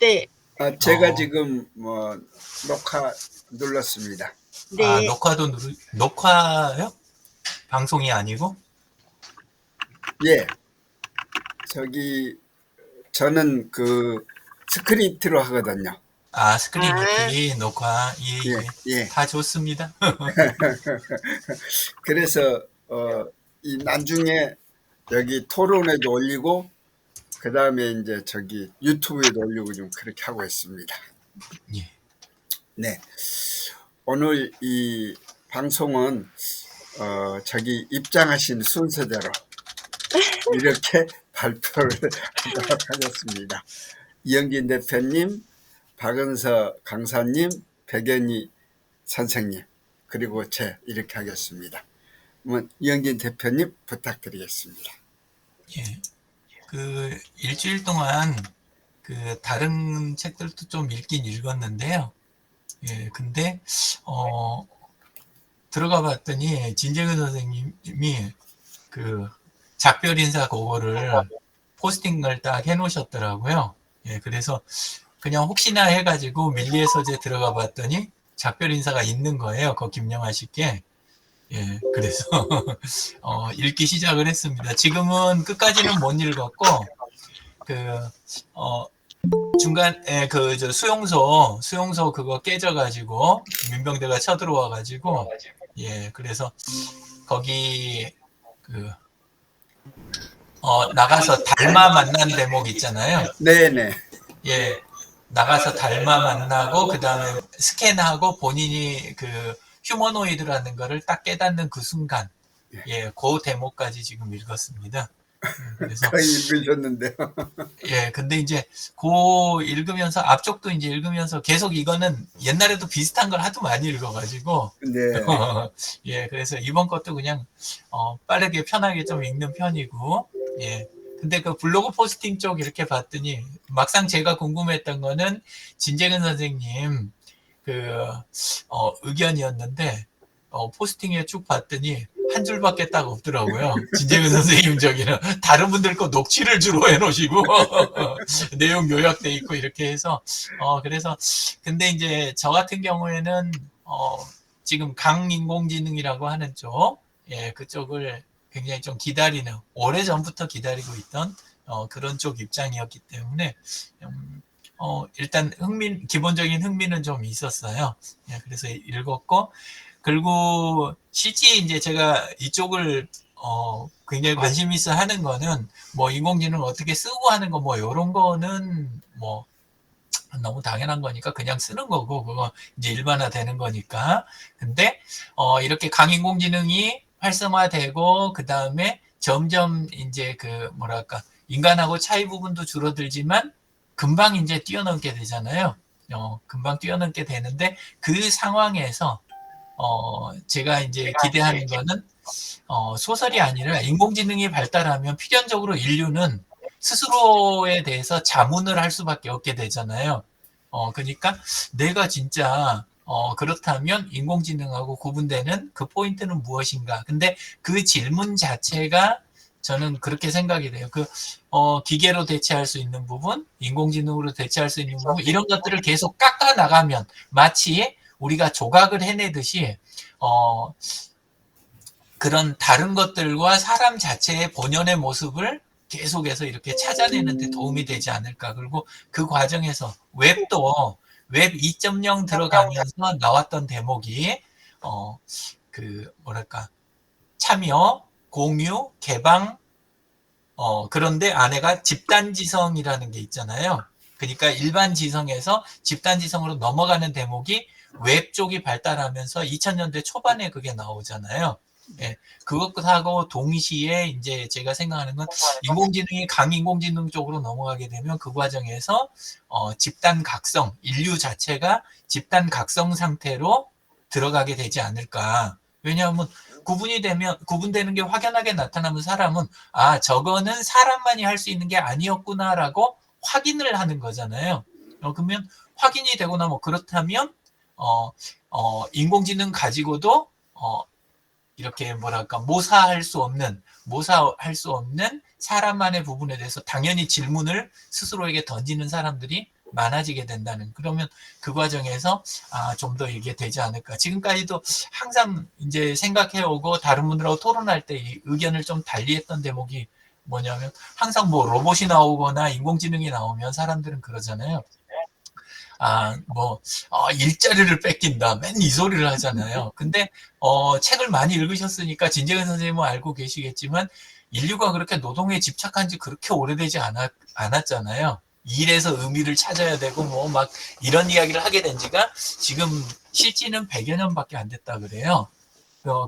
네, 제가 어, 지금 녹화 눌렀습니다. 네. 녹화요? 방송이 아니고? 예, 저기 저는 그 스크립트로 하거든요. 스크린 아, 입력이 녹화. 예, 예, 예. 예. 다 좋습니다. 그래서 이 나중에 여기 토론에도 올리고 그다음에 이제 저기 유튜브에도 올리고 좀 그렇게 하고 있습니다. 예. 네. 오늘 이 방송은 저기 입장하신 순서대로 이렇게 발표를 하도록 하겠습니다. 이영진 대표님, 박은서 강사님, 백연희 선생님, 그리고 이렇게 하겠습니다. 그러면 이영진 대표님 부탁드리겠습니다. 예. 일주일 동안 다른 책들도 좀 읽긴 읽었는데요. 예, 근데, 어, 들어가 봤더니 진재근 선생님이 그 작별 인사 그거를 포스팅을 딱 해놓으셨더라고요. 예, 그래서 그냥 혹시나 해가지고 밀리의 서재 들어가 봤더니 작별 인사가 있는 거예요. 그 김영하 씨께. 예, 그래서 읽기 시작을 했습니다. 지금은 끝까지는 못 읽었고 그 어, 중간에 수용소 그거 깨져가지고 민병대가 쳐들어와가지고 예, 그래서 거기 그 나가서 달마 만난 대목 있잖아요. 네네. 예, 나가서 달마 만나고 그 다음에 스캔하고 본인이 휴머노이드라는 거를 딱 깨닫는 그 순간, 예, 그 대목까지 지금 읽었습니다. 그래서 거의 읽으셨는데요. 예, 근데 이제 그 읽으면서 앞쪽도 이제 읽으면서 계속 이거는 옛날에도 비슷한 걸 하도 많이 읽어가지고 네. 예, 그래서 이번 것도 그냥 빠르게 편하게 좀 읽는 편이고 예. 근데 그 블로그 포스팅 쪽 이렇게 봤더니 막상 제가 궁금했던 거는 진재근 선생님 의견이었는데 포스팅에 쭉 봤더니 한 줄밖에 딱 없더라고요. 진재근 선생님 저기는 다른 분들 거 녹취를 주로 해놓으시고 내용 요약돼 있고 이렇게 해서 그래서 근데 이제 저 같은 경우에는 지금 강인공지능이라고 하는 쪽 예, 그쪽을 굉장히 좀 기다리는 오래 전부터 기다리고 있던 그런 쪽 입장이었기 때문에 일단 기본적인 흥미는 좀 있었어요. 예, 그래서 읽었고 그리고 실제 이제 제가 이쪽을 굉장히 관심 있어 하는 거는 뭐 인공지능 어떻게 쓰고 하는 거 뭐 이런 거는 뭐 너무 당연한 거니까 그냥 쓰는 거고 그거 이제 일반화되는 거니까 근데 이렇게 강인공지능이 활성화되고 그 다음에 점점 이제 뭐랄까 인간하고 차이 부분도 줄어들지만 금방 이제 뛰어넘게 되잖아요. 금방 뛰어넘게 되는데 그 상황에서 제가 이제 기대하는 거는 소설이 아니라 인공지능이 발달하면 필연적으로 인류는 스스로에 대해서 자문을 할 수밖에 없게 되잖아요. 그러니까 내가 진짜 그렇다면 인공지능하고 구분되는 그 포인트는 무엇인가? 근데 그 질문 자체가 저는 그렇게 생각이 돼요. 기계로 대체할 수 있는 부분, 인공지능으로 대체할 수 있는 부분, 이런 것들을 계속 깎아 나가면 마치 우리가 조각을 해내듯이, 그런 다른 것들과 사람 자체의 본연의 모습을 계속해서 이렇게 찾아내는 데 도움이 되지 않을까. 그리고 그 과정에서 웹 2.0 들어가면서 나왔던 대목이, 뭐랄까, 참여, 공유, 개방, 그런데 안에가 집단지성이라는 게 있잖아요. 그러니까 일반 지성에서 집단지성으로 넘어가는 대목이 웹 쪽이 발달하면서 2000년대 초반에 그게 나오잖아요. 예, 그것하고 동시에 이제 제가 생각하는 건 인공지능이 강인공지능 쪽으로 넘어가게 되면 그 과정에서 집단 각성, 인류 자체가 집단 각성 상태로 들어가게 되지 않을까. 왜냐하면 구분되는 게 확연하게 나타나면 사람은 저거는 사람만이 할 수 있는 게 아니었구나라고 확인을 하는 거잖아요. 그러면 확인이 되고 나면 그렇다면 인공지능 가지고도 이렇게 뭐랄까 모사할 수 없는 사람만의 부분에 대해서 당연히 질문을 스스로에게 던지는 사람들이 많아지게 된다는, 그러면 그 과정에서 좀 더 이게 되지 않을까. 지금까지도 항상 이제 생각해오고 다른 분들하고 토론할 때 이 의견을 좀 달리했던 대목이 뭐냐면, 항상 뭐 로봇이 나오거나 인공지능이 나오면 사람들은 그러잖아요. 일자리를 뺏긴다. 맨 이 소리를 하잖아요. 근데, 책을 많이 읽으셨으니까 진재근 선생님은 알고 계시겠지만, 인류가 그렇게 노동에 집착한 지 그렇게 오래되지 않았잖아요. 일에서 의미를 찾아야 되고, 뭐, 막, 이런 이야기를 하게 된 지가 지금 실지는 100여 년밖에 안 됐다 그래요.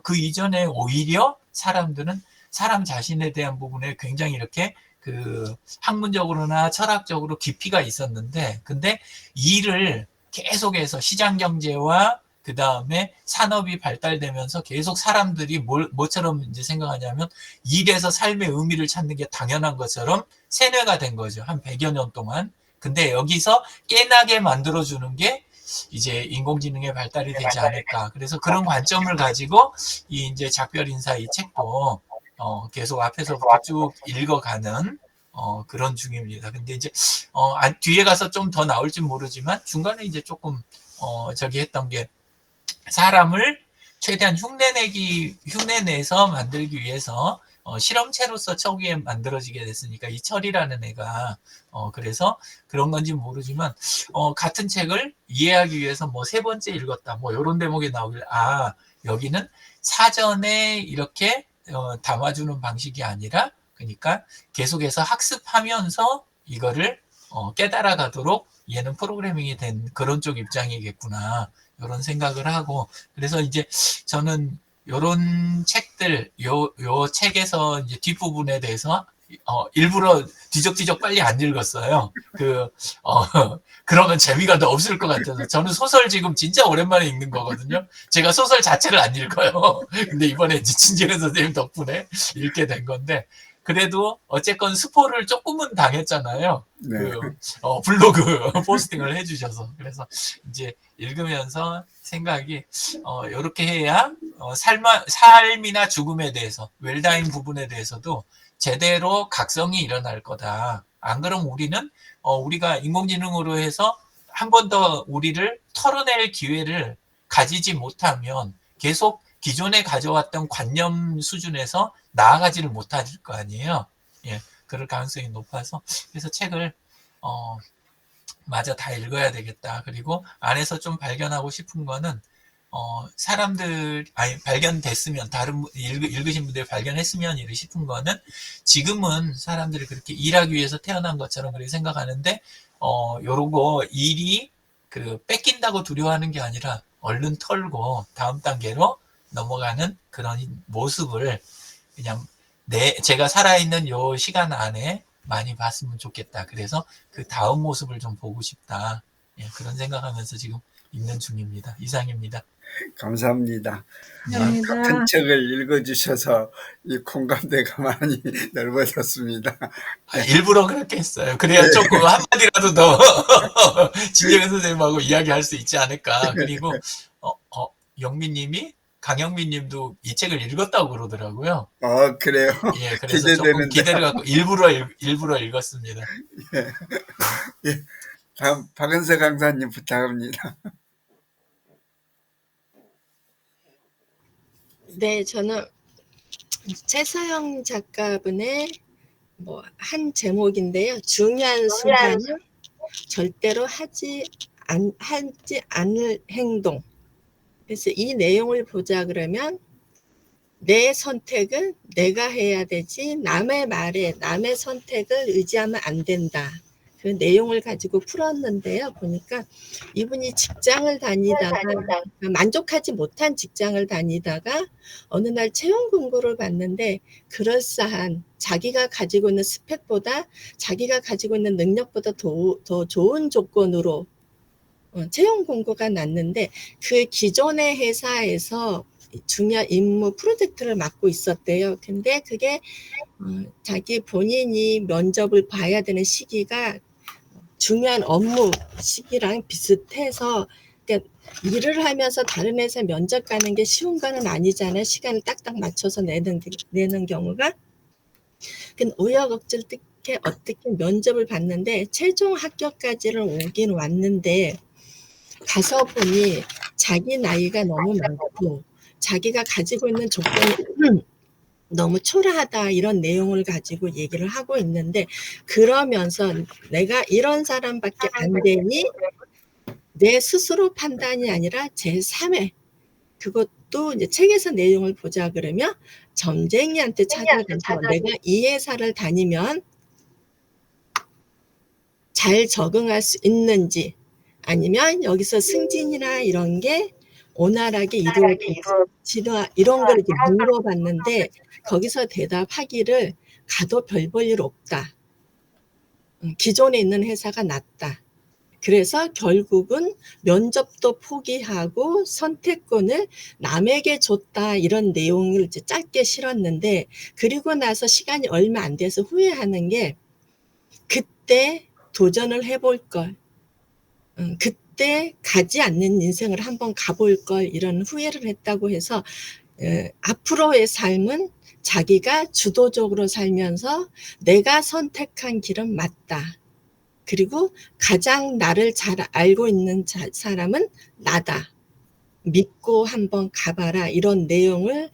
그 이전에 오히려 사람들은 사람 자신에 대한 부분에 굉장히 이렇게 그 학문적으로나 철학적으로 깊이가 있었는데, 근데 일을 계속해서 시장 경제와 그 다음에 산업이 발달되면서 계속 사람들이 뭐처럼 이제 생각하냐면, 일에서 삶의 의미를 찾는 게 당연한 것처럼 세뇌가 된 거죠. 한 100여 년 동안. 근데 여기서 깨나게 만들어주는 게 이제 인공지능의 발달이 되지 않을까. 그래서 그런 관점을 가지고 이 이제 작별 인사 이 책도 계속 앞에서부터 쭉 읽어가는 그런 중입니다. 근데 이제 뒤에 가서 좀 더 나올지 모르지만 중간에 이제 조금 저기 했던 게, 사람을 최대한 흉내내서 만들기 위해서 실험체로서 초기에 만들어지게 됐으니까 이 철이라는 애가 그래서 그런 건지 모르지만 같은 책을 이해하기 위해서 뭐 세 번째 읽었다 뭐 이런 대목이 나오길, 여기는 사전에 이렇게 담아주는 방식이 아니라, 그러니까 계속해서 학습하면서 이거를 깨달아가도록 얘는 프로그래밍이 된 그런 쪽 입장이겠구나, 이런 생각을 하고. 그래서 이제 저는 요런 책들, 요 책에서 이제 뒷부분에 대해서 일부러 뒤적뒤적 빨리 안 읽었어요. 그러면 재미가 더 없을 것 같아서. 저는 소설 지금 진짜 오랜만에 읽는 거거든요. 제가 소설 자체를 안 읽어요. 근데 이번에 이제 진재근 선생님 덕분에 읽게 된 건데, 그래도 어쨌건 스포를 조금은 당했잖아요. 네. 블로그 포스팅을 해주셔서. 그래서 이제 읽으면서 생각이, 이렇게 해야 삶이나 죽음에 대해서, 웰다인 부분에 대해서도 제대로 각성이 일어날 거다. 안 그럼 우리는 우리가 인공지능으로 해서 한 번 더 우리를 털어낼 기회를 가지지 못하면 계속 기존에 가져왔던 관념 수준에서 나아가지를 못할 거 아니에요. 예, 그럴 가능성이 높아서. 그래서 책을 마저 다 읽어야 되겠다. 그리고 안에서 좀 발견하고 싶은 거는, 발견됐으면, 다른 읽으신 분들이 발견했으면 이르 싶은 거는, 지금은 사람들이 그렇게 일하기 위해서 태어난 것처럼 그렇게 생각하는데, 요러고 일이 뺏긴다고 두려워하는 게 아니라 얼른 털고 다음 단계로 넘어가는 그런 모습을 그냥 제가 살아있는 요 시간 안에 많이 봤으면 좋겠다. 그래서 그 다음 모습을 좀 보고 싶다. 예, 그런 생각하면서 지금 읽는 중입니다. 이상입니다. 감사합니다. 감사합니다. 같은 책을 읽어주셔서 이 공감대가 많이 넓어졌습니다. 일부러 그렇게 했어요. 그래야 네. 조금 한마디라도 더 진재근 선생님하고 이야기할 수 있지 않을까. 그리고 영민님이, 강영민님도 이 책을 읽었다고 그러더라고요. 그래요? 예, 그래서 조금 기대를 갖고 일부러 읽었습니다. 예. 다음 박은세 강사님 부탁합니다. 네, 저는 최서영 작가분의 한 제목인데요. 중요한 순간은 절대로 하지 않을 행동. 그래서 이 내용을 보자 그러면, 내 선택은 내가 해야 되지 남의 말에, 남의 선택을 의지하면 안 된다. 그 내용을 가지고 풀었는데요. 보니까 이분이 직장을 다니다가 만족하지 못한 직장을 다니다가 어느 날 채용 공고를 봤는데, 그럴싸한 자기가 가지고 있는 스펙보다, 자기가 가지고 있는 능력보다 더 좋은 조건으로 채용 공고가 났는데, 그 기존의 회사에서 중요한 임무 프로젝트를 맡고 있었대요. 근데 그게 자기 본인이 면접을 봐야 되는 시기가 중요한 업무 시기랑 비슷해서, 그러니까 일을 하면서 다른 회사 면접 가는 게 쉬운 거는 아니잖아요. 시간을 딱딱 맞춰서 내는 경우가. 근데 우여곡절 이렇게 어떻게 면접을 봤는데 최종 합격까지는 오긴 왔는데 가서 보니 자기 나이가 너무 많고 자기가 가지고 있는 조건이 너무 초라하다 이런 내용을 가지고 얘기를 하고 있는데 그러면서 내가 이런 사람밖에 안 되니 내 스스로 판단이 아니라 제3의 그것도 이제 책에서 내용을 보자 그러면 점쟁이한테 찾아가서 내가 이 회사를 다니면 잘 적응할 수 있는지 아니면 여기서 승진이나 이런 게 원활하게 이루어질지나 이런 걸 이렇게 물어봤는데 거기서 대답하기를 가도 별 볼 일 없다. 기존에 있는 회사가 낫다. 그래서 결국은 면접도 포기하고 선택권을 남에게 줬다 이런 내용을 이제 짧게 실었는데 그리고 나서 시간이 얼마 안 돼서 후회하는 게 그때 도전을 해볼 걸 그때 가지 않는 인생을 한번 가볼 걸 이런 후회를 했다고 해서 앞으로의 삶은 자기가 주도적으로 살면서 내가 선택한 길은 맞다. 그리고 가장 나를 잘 알고 있는 사람은 나다. 믿고 한번 가봐라. 이런 내용을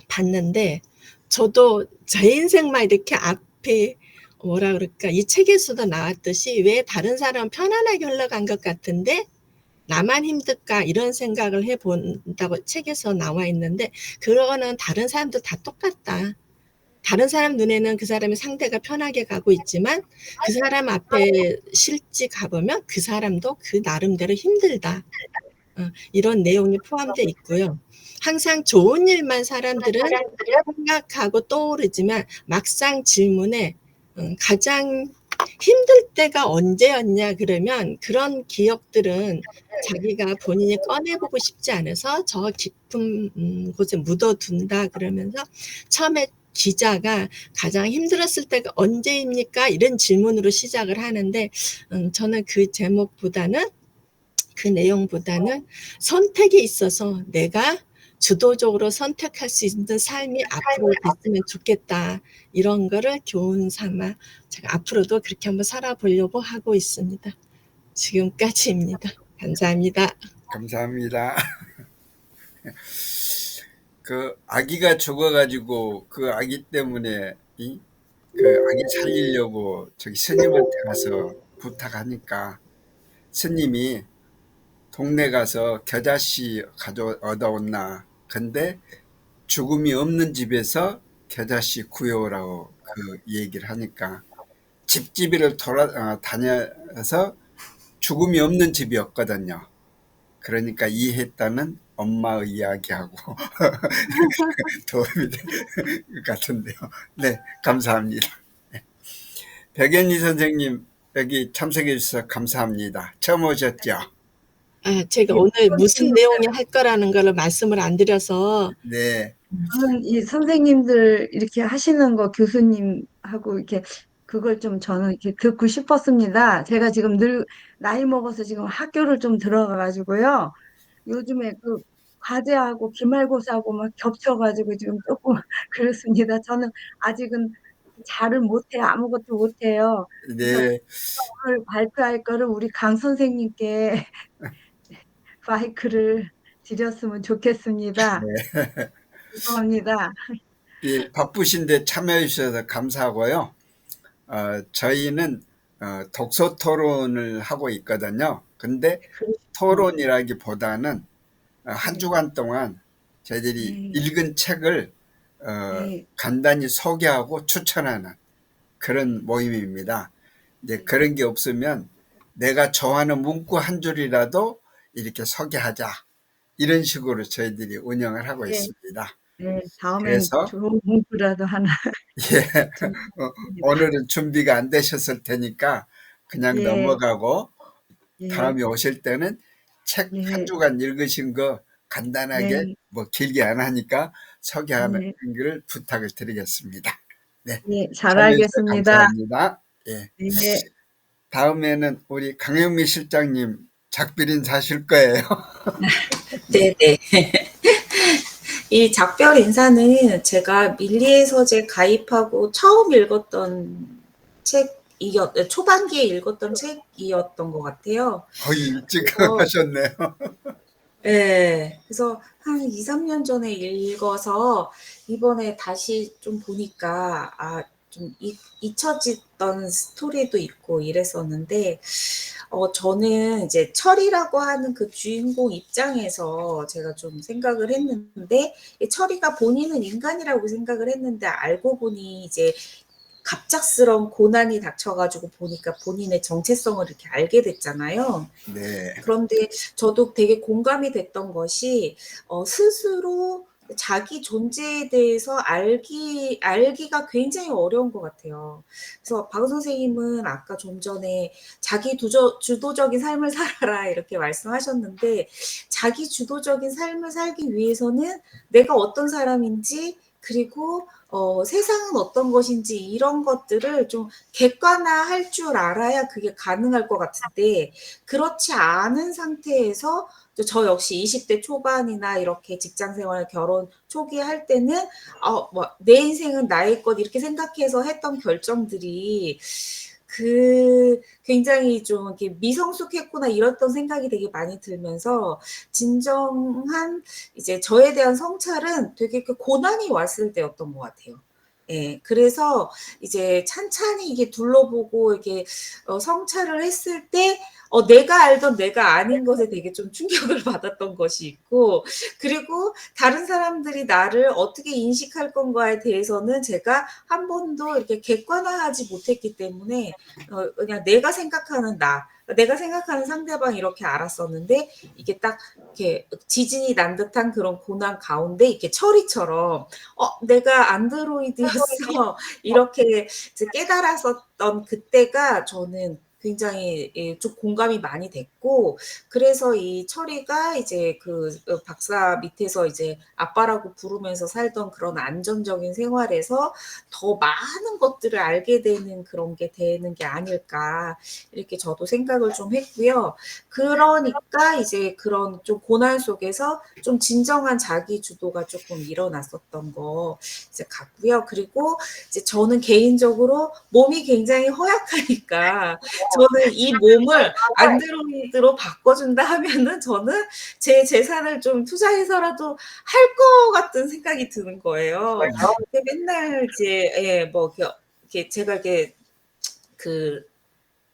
봤는데 저도 제 인생만 이렇게 앞에 뭐라 그럴까 이 책에서도 나왔듯이 왜 다른 사람은 편안하게 흘러간 것 같은데 나만 힘들까 이런 생각을 해본다고 책에서 나와 있는데 그거는 다른 사람도 다 똑같다. 다른 사람 눈에는 그 사람의 상대가 편하게 가고 있지만 그 사람 앞에 실제 가보면 그 사람도 그 나름대로 힘들다. 이런 내용이 포함되어 있고요. 항상 좋은 일만 사람들은 생각하고 떠오르지만 막상 질문에 가장 힘들 때가 언제였냐 그러면 그런 기억들은 자기가 본인이 꺼내보고 싶지 않아서 저 깊은 곳에 묻어둔다 그러면서 처음에 기자가 가장 힘들었을 때가 언제입니까? 이런 질문으로 시작을 하는데 저는 그 제목보다는 그 내용보다는 선택이 있어서 내가 주도적으로 선택할 수 있는 삶이 앞으로 됐으면 좋겠다. 이런 거를 교훈 삼아 제가 앞으로도 그렇게 한번 살아보려고 하고 있습니다. 지금까지입니다. 감사합니다. 감사합니다. 그 아기가 죽어가지고 그 아기 때문에 그 아기 살리려고 저기 스님한테 가서 부탁하니까 스님이 동네 가서 겨자씨 얻어온나. 근데 죽음이 없는 집에서 겨자씨 구해오라고 그 얘기를 하니까 집집이를 다녀서 죽음이 없는 집이었거든요. 그러니까 이해했다는 엄마의 이야기하고 도움이 될 것 같은데요. 네, 감사합니다. 백연희 선생님 여기 참석해 주셔서 감사합니다. 처음 오셨죠? 제가 오늘 무슨 내용이 할 거라는 걸 말씀을 안 드려서 네, 저는 이 선생님들 이렇게 하시는 거 교수님하고 이렇게 그걸 좀 저는 이렇게 듣고 싶었습니다. 제가 지금 나이 먹어서 지금 학교를 좀 들어가가지고요. 요즘에 그 과제하고 기말고사하고 막 겹쳐가지고 지금 조금 그렇습니다. 저는 아직은 잘을 못해요. 아무것도 못해요. 그래서 네, 오늘 발표할 거를 우리 강 선생님께 마이크를 드렸으면 좋겠습니다. 죄송합니다. 예, 바쁘신데 참여해 주셔서 감사하고요. 저희는 독서 토론을 하고 있거든요. 근데 토론이라기보다는 한 주간 동안 저희들이 읽은 책을 네. 간단히 소개하고 추천하는 그런 모임입니다. 이제 그런 게 없으면 내가 좋아하는 문구 한 줄이라도 이렇게 소개하자. 이런 식으로 저희들이 운영을 하고 네. 있습니다. 네, 다음엔 그래서 좋은 문구라도 하나. 예, 오늘은 준비가 안 되셨을 테니까 그냥 예. 넘어가고 예. 다음에 오실 때는 책 예. 한 주간 읽으신 거 간단하게 네. 뭐 길게 안 하니까 소개하는 네. 걸 부탁을 드리겠습니다. 네, 예, 잘 참여해 주셔서 알겠습니다. 감사합니다. 예, 네. 다음에는 우리 강영미 실장님 작별 인사 하실 거예요. 네네. 이 작별 인사는 제가 밀리의 서재 가입하고 처음 읽었던 초반기에 읽었던 책이었던 것 같아요. 거의 일찍 어, 하셨네요. 네. 그래서 한 2, 3년 전에 읽어서 이번에 다시 좀 보니까 좀 잊혀졌던 스토리도 있고 이랬었는데 저는 이제 철이라고 하는 그 주인공 입장에서 제가 좀 생각을 했는데 이 철이가 본인은 인간이라고 생각을 했는데 알고 보니 이제 갑작스러운 고난이 닥쳐가지고 보니까 본인의 정체성을 이렇게 알게 됐잖아요. 네. 그런데 저도 되게 공감이 됐던 것이 스스로 자기 존재에 대해서 알기가 굉장히 어려운 것 같아요. 그래서 박 선생님은 아까 좀 전에 자기 주도적인 삶을 살아라 이렇게 말씀하셨는데 자기 주도적인 삶을 살기 위해서는 내가 어떤 사람인지 그리고 세상은 어떤 것인지 이런 것들을 좀 객관화할 줄 알아야 그게 가능할 것 같은데 그렇지 않은 상태에서 저 역시 20대 초반이나 이렇게 직장 생활, 결혼 초기에 할 때는 내 인생은 나의 것 이렇게 생각해서 했던 결정들이 굉장히 좀 이렇게 미성숙했구나 이랬던 생각이 되게 많이 들면서 진정한 이제 저에 대한 성찰은 되게 그 고난이 왔을 때였던 것 같아요. 예, 그래서 이제 찬찬히 이게 둘러보고 이렇게 성찰을 했을 때 내가 알던 내가 아닌 것에 되게 좀 충격을 받았던 것이 있고 그리고 다른 사람들이 나를 어떻게 인식할 건가에 대해서는 제가 한 번도 이렇게 객관화하지 못했기 때문에 그냥 내가 생각하는 내가 생각하는 상대방 이렇게 알았었는데 이게 딱 이렇게 지진이 난 듯한 그런 고난 가운데 이렇게 철이처럼 내가 안드로이드였어 이렇게 깨달았었던 그때가 저는 굉장히 좀 공감이 많이 됐고 그래서 이 철이가 이제 그 박사 밑에서 이제 아빠라고 부르면서 살던 그런 안정적인 생활에서 더 많은 것들을 알게 되는 그런 게 되는 게 아닐까 이렇게 저도 생각을 좀 했고요. 그러니까 이제 그런 좀 고난 속에서 좀 진정한 자기 주도가 조금 일어났었던 거 이제 같고요. 그리고 이제 저는 개인적으로 몸이 굉장히 허약하니까 저는 이 몸을 안드로이드로 바꿔준다 하면은 저는 제 재산을 좀 투자해서라도 할 것 같은 생각이 드는 거예요. 근데 맨날 이제 뭐 이렇게 제가 이렇게 그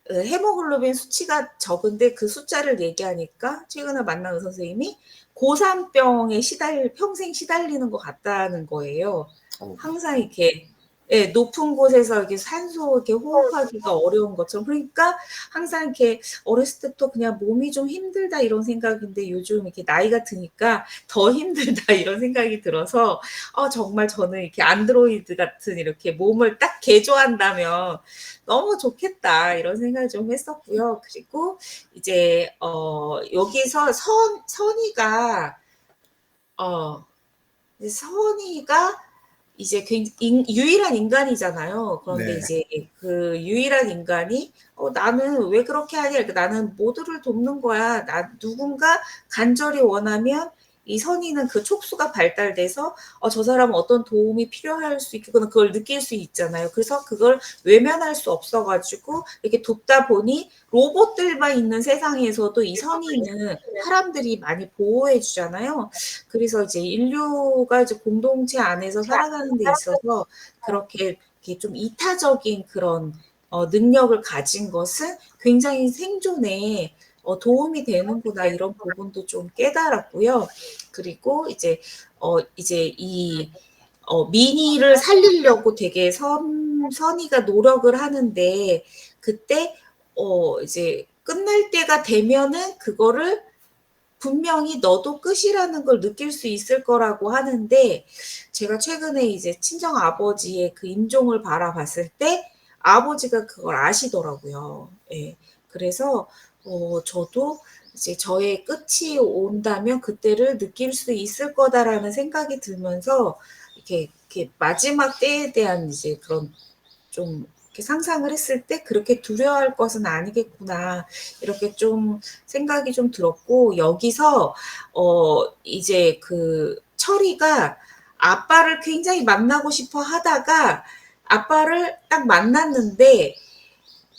헤모글로빈 수치가 적은데 그 숫자를 얘기하니까 최근에 만난 의사 선생님이 고산병에 평생 시달리는 것 같다는 거예요. 항상 이렇게 높은 곳에서 이렇게 산소 이렇게 호흡하기가 어려운 것처럼 그러니까 항상 이렇게 어렸을 때부터 그냥 몸이 좀 힘들다 이런 생각인데 요즘 이렇게 나이가 드니까 더 힘들다 이런 생각이 들어서 정말 저는 이렇게 안드로이드 같은 이렇게 몸을 딱 개조한다면 너무 좋겠다 이런 생각을 좀 했었고요. 그리고 이제 여기서 선이가 이제 유일한 인간이잖아요. 그런데 네. 이제 그 유일한 인간이 나는 왜 그렇게 하냐? 그러니까 나는 모두를 돕는 거야. 누군가 간절히 원하면 이 선의는 그 촉수가 발달돼서 저 사람은 어떤 도움이 필요할 수 있겠구나 그걸 느낄 수 있잖아요. 그래서 그걸 외면할 수 없어가지고 이렇게 돕다 보니 로봇들만 있는 세상에서도 이 선의는 사람들이 많이 보호해 주잖아요. 그래서 이제 인류가 이제 공동체 안에서 살아가는 데 있어서 그렇게 좀 이타적인 그런 능력을 가진 것은 굉장히 생존에 도움이 되는구나 이런 부분도 좀 깨달았고요. 그리고 이제 이 미니를 살리려고 되게 선의가 노력을 하는데 그때 이제 끝날 때가 되면은 그거를 분명히 너도 끝이라는 걸 느낄 수 있을 거라고 하는데 제가 최근에 이제 친정 아버지의 그 임종을 바라봤을 때 아버지가 그걸 아시더라고요. 예. 그래서 저도 이제 저의 끝이 온다면 그때를 느낄 수 있을 거다라는 생각이 들면서 이렇게 마지막 때에 대한 이제 그런 좀 이렇게 상상을 했을 때 그렇게 두려워할 것은 아니겠구나 이렇게 좀 생각이 좀 들었고 여기서 이제 그 철이가 아빠를 굉장히 만나고 싶어 하다가 아빠를 딱 만났는데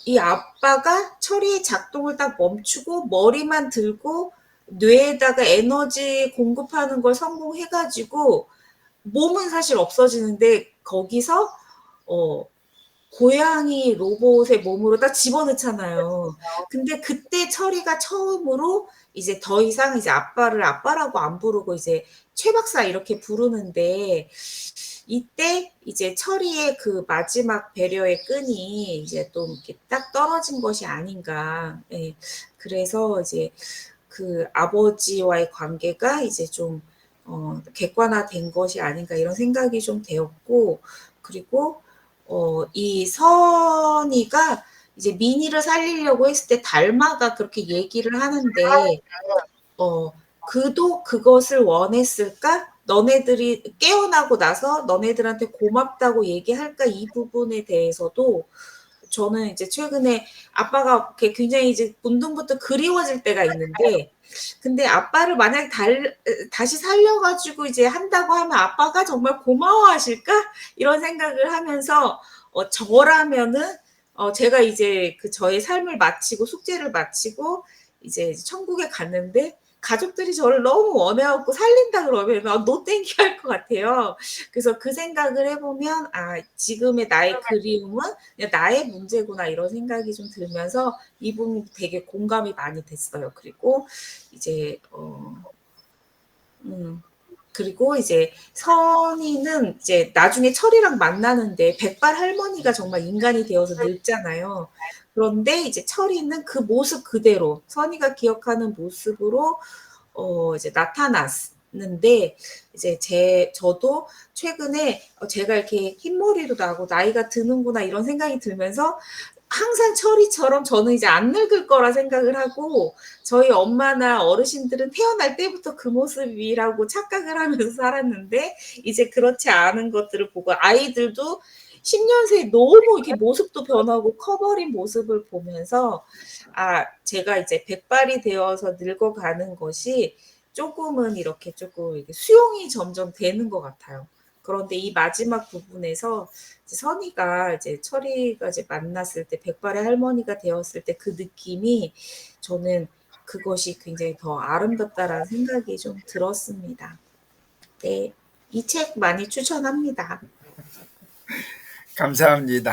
이 아빠가 처리의 작동을 딱 멈추고 머리만 들고 뇌에다가 에너지 공급하는 걸 성공해가지고 몸은 사실 없어지는데 거기서 고양이 로봇의 몸으로 딱 집어넣잖아요. 근데 그때 철이가 처음으로 이제 더 이상 이제 아빠를 아빠라고 안 부르고 이제 최 박사 이렇게 부르는데 이때 이제 철이의 그 마지막 배려의 끈이 이제 또 이렇게 딱 떨어진 것이 아닌가. 예. 그래서 이제 그 아버지와의 관계가 이제 좀 객관화된 것이 아닌가 이런 생각이 좀 되었고, 그리고 이 선이가 이제 미니를 살리려고 했을 때 달마가 그렇게 얘기를 하는데 그도 그것을 원했을까? 너네들이 깨어나고 나서 너네들한테 고맙다고 얘기할까? 이 부분에 대해서도 저는 이제 최근에 아빠가 굉장히 이제 문득문득 그리워질 때가 있는데, 근데 아빠를 만약에 다시 살려가지고 이제 한다고 하면 아빠가 정말 고마워하실까? 이런 생각을 하면서, 저라면은, 제가 이제 그 저의 삶을 마치고 숙제를 마치고 이제 천국에 갔는데, 가족들이 저를 너무 원해갖고 살린다 그러면 노 땡큐 할 것 같아요. 그래서 그 생각을 해보면, 지금의 나의 그리움은 그냥 나의 문제구나 이런 생각이 좀 들면서 이 부분 되게 공감이 많이 됐어요. 그리고 이제 그리고 이제 선이는 이제 나중에 철이랑 만나는데 백발 할머니가 정말 인간이 되어서 늙잖아요. 그런데 이제 철이는 그 모습 그대로 선이가 기억하는 모습으로 이제 나타났는데, 이제 저도 최근에 제가 이렇게 흰머리도 나고 나이가 드는구나 이런 생각이 들면서 항상 철이처럼 저는 이제 안 늙을 거라 생각을 하고, 저희 엄마나 어르신들은 태어날 때부터 그 모습이라고 착각을 하면서 살았는데, 이제 그렇지 않은 것들을 보고 아이들도 10년 새에 너무 이렇게 모습도 변하고 커버린 모습을 보면서 제가 이제 백발이 되어서 늙어가는 것이 조금은 이렇게 조금 이렇게 수용이 점점 되는 것 같아요. 그런데 이 마지막 부분에서 이제 선이가 이제 철이가 이제 만났을 때 백발의 할머니가 되었을 때 그 느낌이 저는 그것이 굉장히 더 아름답다라는 생각이 좀 들었습니다. 네, 이 책 많이 추천합니다. 감사합니다.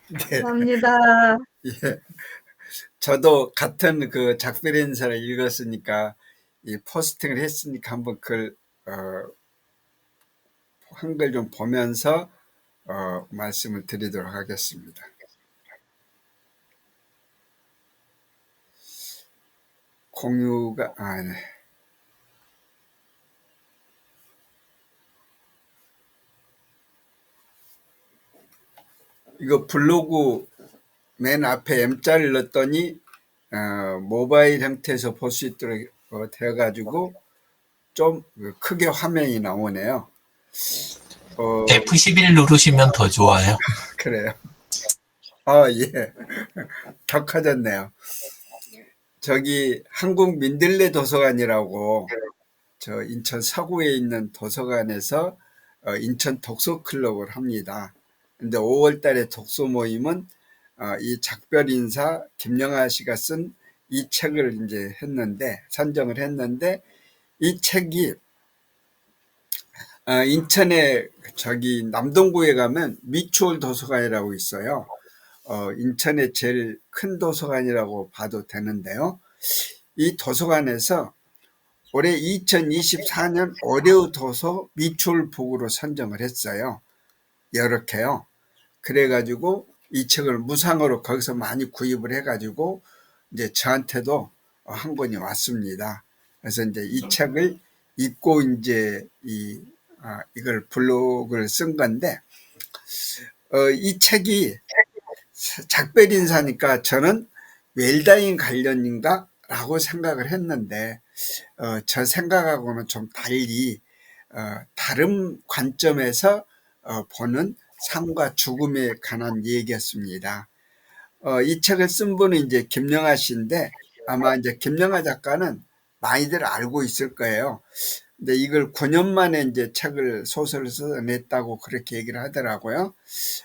네. 감사합니다. 예. 저도 같은 그 작별인사를 읽었으니까 이 포스팅을 했으니까 한번 글 한글 좀 보면서 말씀을 드리도록 하겠습니다. 공유가 네. 이거 블로그 맨 앞에 M자를 넣었더니 모바일 형태에서 볼 수 있도록 되어가지고 좀 크게 화면이 나오네요. F11 누르시면 더 좋아요. 그래요. 예. 더 커졌네요. 저기 한국 민들레 도서관이라고 저 인천 서구에 있는 도서관에서 인천 독서클럽을 합니다. 근데 5월 달에 독서 모임은 이 작별인사 김영하 씨가 쓴 이 책을 이제 선정을 했는데, 이 책이 인천에 저기 남동구에 가면 미추홀 도서관이라고 있어요. 인천의 제일 큰 도서관이라고 봐도 되는데요. 이 도서관에서 올해 2024년 올해의 도서 미추홀 북으로 선정을 했어요. 이렇게요. 그래가지고 이 책을 무상으로 거기서 많이 구입을 해가지고 이제 저한테도 한 권이 왔습니다. 그래서 이제 이 책을 읽고 이제 이걸 블로그를 쓴 건데, 이 책이 작별인사니까 저는 웰다잉 관련인가 라고 생각을 했는데, 저 생각하고는 좀 달리 다른 관점에서 보는 삶과 죽음에 관한 얘기였습니다. 이 책을 쓴 분은 이제 김영하 씨인데, 아마 이제 김영하 작가는 많이들 알고 있을 거예요. 근데 이걸 9년 만에 이제 소설을 써냈다고 그렇게 얘기를 하더라고요.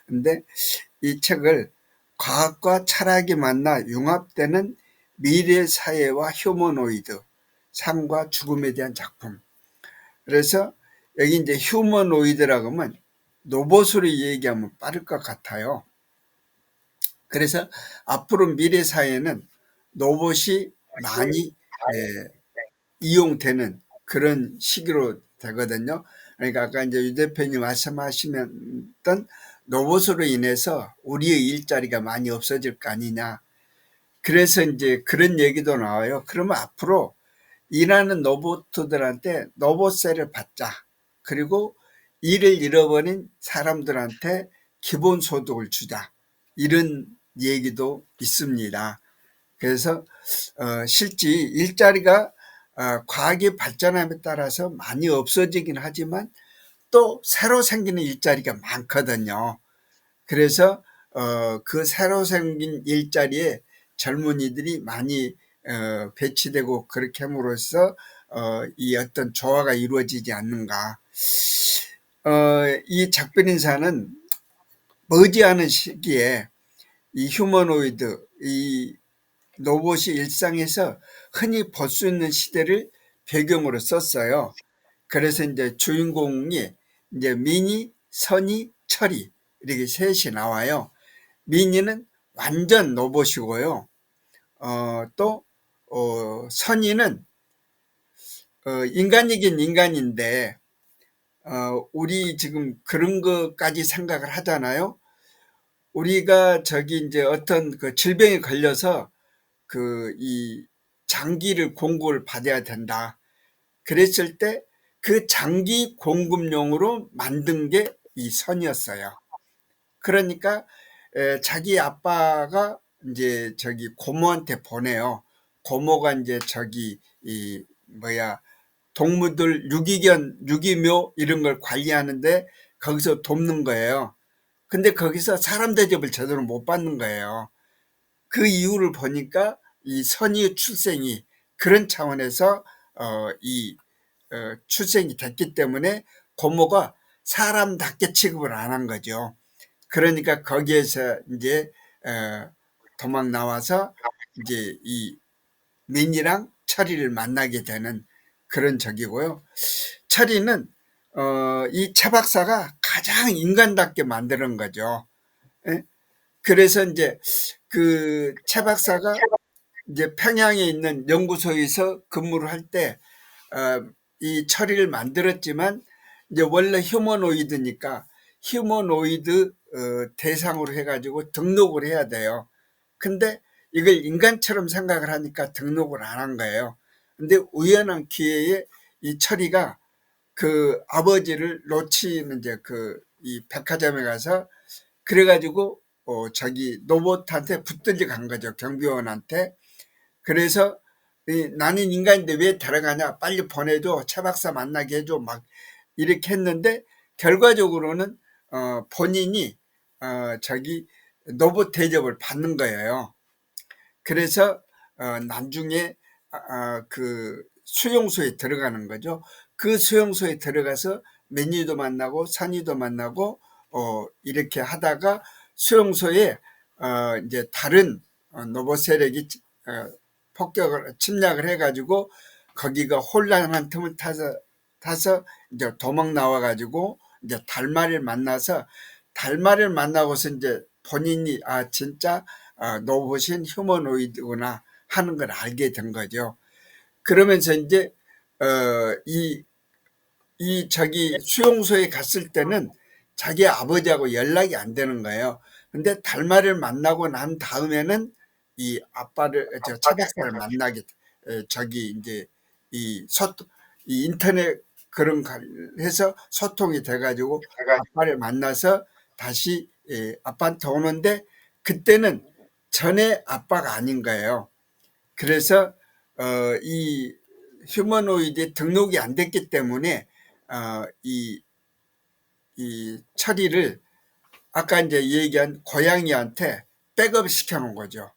근데 이 책을 과학과 철학이 만나 융합되는 미래 사회와 휴머노이드, 삶과 죽음에 대한 작품. 그래서 여기 이제 휴머노이드라고 하면 로봇으로 얘기하면 빠를 것 같아요. 그래서 앞으로 미래 사회는 로봇이 많이 이용되는 그런 시기로 되거든요. 그러니까 아까 이제 유 대표님 말씀하시던 로봇으로 인해서 우리의 일자리가 많이 없어질 거 아니냐. 그래서 이제 그런 얘기도 나와요. 그러면 앞으로 일하는 로봇들한테 로봇세를 받자. 그리고 일을 잃어버린 사람들한테 기본소득을 주자. 이런 얘기도 있습니다. 그래서 실제 일자리가 과학이 발전함에 따라서 많이 없어지긴 하지만 또 새로 생기는 일자리가 많거든요. 그래서 그 새로 생긴 일자리에 젊은이들이 많이 배치되고 그렇게 함으로써 이 어떤 조화가 이루어지지 않는가. 이 작별인사는 머지않은 시기에 이 휴머노이드, 이 로봇이 일상에서 흔히 볼 수 있는 시대를 배경으로 썼어요. 그래서 이제 주인공이 이제 미니, 선이, 철이 이렇게 셋이 나와요. 미니는 완전 로봇이고요. 또 선이는 인간이긴 인간인데 우리 지금 그런 것까지 생각을 하잖아요. 우리가 저기 이제 어떤 그 질병에 걸려서 이 장기를 공급을 받아야 된다. 그랬을 때 그 장기 공급용으로 만든 게 이 선이었어요. 그러니까 자기 아빠가 이제 저기 고모한테 보내요. 고모가 이제 저기 동물들 유기묘 이런 걸 관리하는데 거기서 돕는 거예요. 근데 거기서 사람 대접을 제대로 못 받는 거예요. 그 이유를 보니까 이 선의 출생이 그런 차원에서 출생이 됐기 때문에 고모가 사람답게 취급을 안 한 거죠. 그러니까 거기에서 이제 도망 나와서 이제 이 민이랑 철이를 만나게 되는 그런 적이고요. 철이는 이 최 박사가 가장 인간답게 만드는 거죠. 그래서 이제 그 최 박사가 이제 평양에 있는 연구소에서 근무를 할 때 이 철이를 만들었지만 이제 원래 휴머노이드니까 휴머노이드 대상으로 해가지고 등록을 해야 돼요. 근데 이걸 인간처럼 생각을 하니까 등록을 안 한 거예요. 근데 우연한 기회에 이 철이가 그 아버지를 놓치는 이제 이 백화점에 가서 그래가지고 저기 로봇한테 붙들려 간 거죠. 경비원한테. 그래서 나는 인간인데 왜 데려가냐, 빨리 보내줘, 최 박사 만나게 해줘, 막 이렇게 했는데 결과적으로는 본인이 저기 로봇 대접을 받는 거예요. 그래서 나중에 그 수용소에 들어가는 거죠. 그 수용소에 들어가서 매니도 만나고 산이도 만나고 이렇게 하다가 수용소에 이제 다른 로봇 세력이 폭격을 침략을 해가지고 거기가 혼란한 틈을 타서 이제 도망 나와가지고 이제 달마를 만나고서 이제 본인이 진짜 로봇인 휴머노이드구나 하는 걸 알게 된 거죠. 그러면서 이제 저기 수용소에 갔을 때는 자기 아버지하고 연락이 안 되는 거예요. 근데 달마를 만나고 난 다음에는 이 아빠를, 최 박사를 만나게, 저기 이제 이 인터넷 그런 해서 소통이 돼가지고 아빠를 만나서 다시 아빠한테 오는데 그때는 전에 아빠가 아닌 거예요. 그래서 이 휴머노이드에 등록이 안 됐기 때문에 이 철이를 아까 이제 얘기한 고양이한테 백업 시켜 놓은 거죠.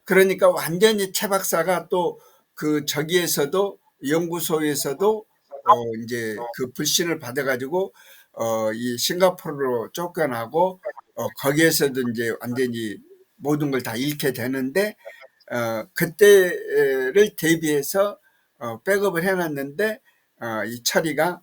그러니까 완전히 최 박사가 또 저기에서도 연구소에서도 이제 그 불신을 받아가지고 이 싱가포르로 쫓겨나고 거기에서도 이제 완전히 모든 걸 다 잃게 되는데 그때를 대비해서 백업을 해놨는데 이 철이가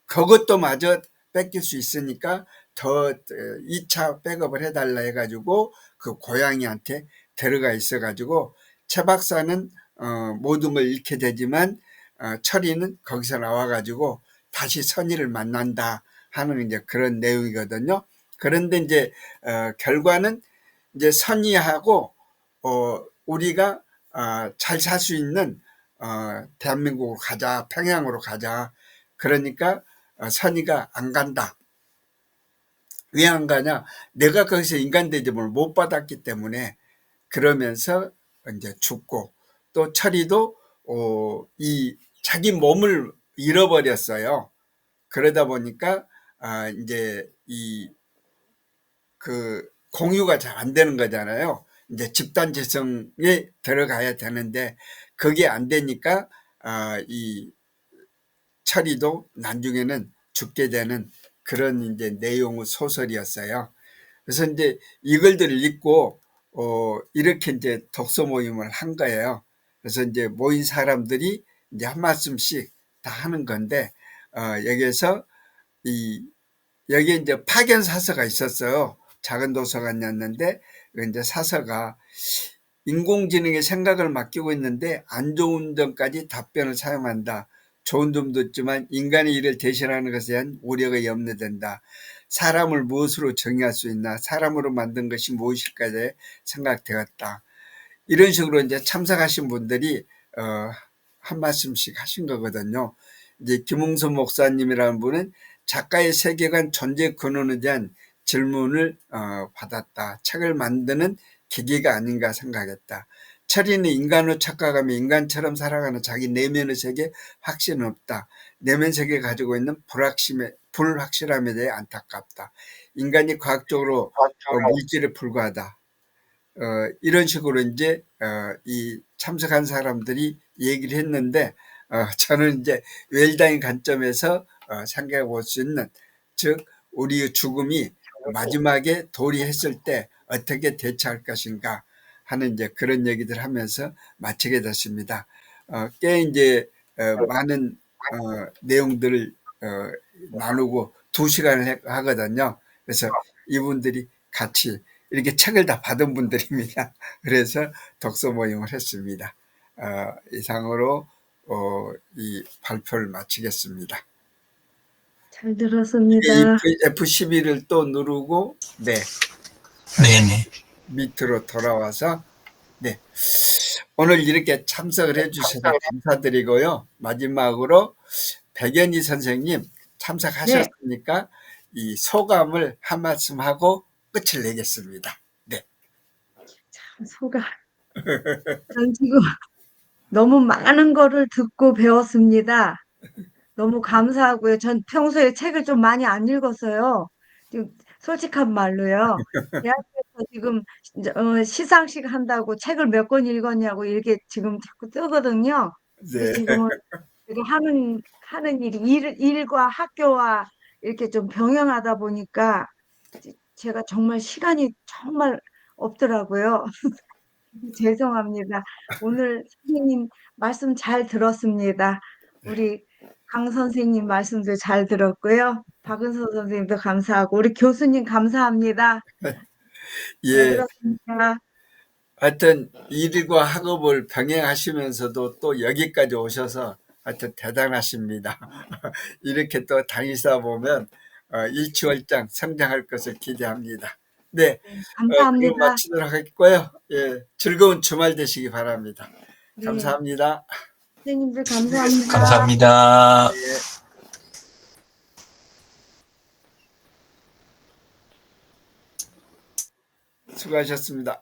그것도 마저 뺏길 수 있으니까 더 2차 백업을 해달라 해가지고 그 고양이한테 데려가 있어가지고 최 박사는 모든 걸 잃게 되지만 철이는 거기서 나와가지고 다시 선의를 만난다 하는 이제 그런 내용이거든요. 그런데 이제 결과는 이제 선의하고 우리가 잘 살 수 있는 대한민국으로 가자, 평양으로 가자. 그러니까 선의가 안 간다. 왜 안 가냐? 내가 거기서 인간 대접을 못 받았기 때문에. 그러면서 이제 죽고, 또 철이도 이 자기 몸을 잃어버렸어요. 그러다 보니까 이제 그 공유가 잘 안 되는 거잖아요. 이제 집단 재성에 들어가야 되는데 그게 안 되니까 이 철이도 나중에는 죽게 되는 그런 이제 내용의 소설이었어요. 그래서 이제 이글들을 읽고 이렇게 이제 독서 모임을 한 거예요. 그래서 이제 모인 사람들이 이제 한 말씀씩 다 하는 건데 여기에서 여기에 이제 파견 사서가 있었어요. 작은 도서관이었는데 이제 사서가 인공지능의 생각을 맡기고 있는데 안 좋은 점까지 답변을 사용한다. 좋은 점도 있지만 인간의 일을 대신하는 것에 대한 우려가 염려된다. 사람을 무엇으로 정의할 수 있나? 사람으로 만든 것이 무엇일까에 생각되었다. 이런 식으로 이제 참석하신 분들이 한 말씀씩 하신 거거든요. 이제 김웅선 목사님이라는 분은 작가의 세계관 존재 근원에 대한 질문을 받았다. 책을 만드는 계기가 아닌가 생각했다. 철이는 인간으로 착각하며 인간처럼 살아가는 자기 내면의 세계에 확신은 없다. 내면 세계가 가지고 있는 불확실함에 대해 안타깝다. 인간이 과학적으로 물질에 불과하다. 이런 식으로 이제 이 참석한 사람들이 얘기를 했는데 저는 이제 웰다인 관점에서 생각해 볼 수 있는, 즉 우리의 죽음이 마지막에 도리했을 때 어떻게 대처할 것인가 하는 이제 그런 얘기들 하면서 마치게 됐습니다. 꽤 이제 많은 내용들을 나누고 2시간을 하거든요. 그래서 이분들이 같이 이렇게 책을 다 받은 분들입니다. 그래서 독서 모임을 했습니다. 이상으로 이 발표를 마치겠습니다. 잘 들었습니다. F12를 또 누르고 네네. 밑으로 돌아와서 오늘 이렇게 참석을 해주셔서 감사드리고요. 마지막으로 백연희 선생님 참석하셨으니까 이 소감을 한 말씀 하고 끝을 내겠습니다. 참 전 지금 너무 많은 거를 듣고 배웠습니다. 너무 감사하고요. 전 평소에 책을 좀 많이 안 읽었어요. 지금 솔직한 말로요. 대학교에서 지금 시상식 한다고 책을 몇 권 읽었냐고 이렇게 지금 자꾸 뜨거든요. 근데 지금은 제가 하는 일과 학교와 이렇게 좀 병행하다 보니까 제가 정말 시간이 정말 없더라고요. 죄송합니다. 오늘 선생님 말씀 잘 들었습니다. 우리 강 선생님 말씀도 잘 들었고요. 박은서 선생님도 감사하고 우리 교수님 감사합니다. 잘 예, 들었습니다. 하여튼 일과 학업을 병행하시면서도 또 여기까지 오셔서 하여튼 대단하십니다. 이렇게 또 다니다 보면 일취월장 성장할 것을 기대합니다. 네, 그럼 감사합니다. 마치도록 하겠고요. 예, 즐거운 주말 되시기 바랍니다. 네. 감사합니다. 선생님들 감사합니다. 감사합니다. 수고하셨습니다.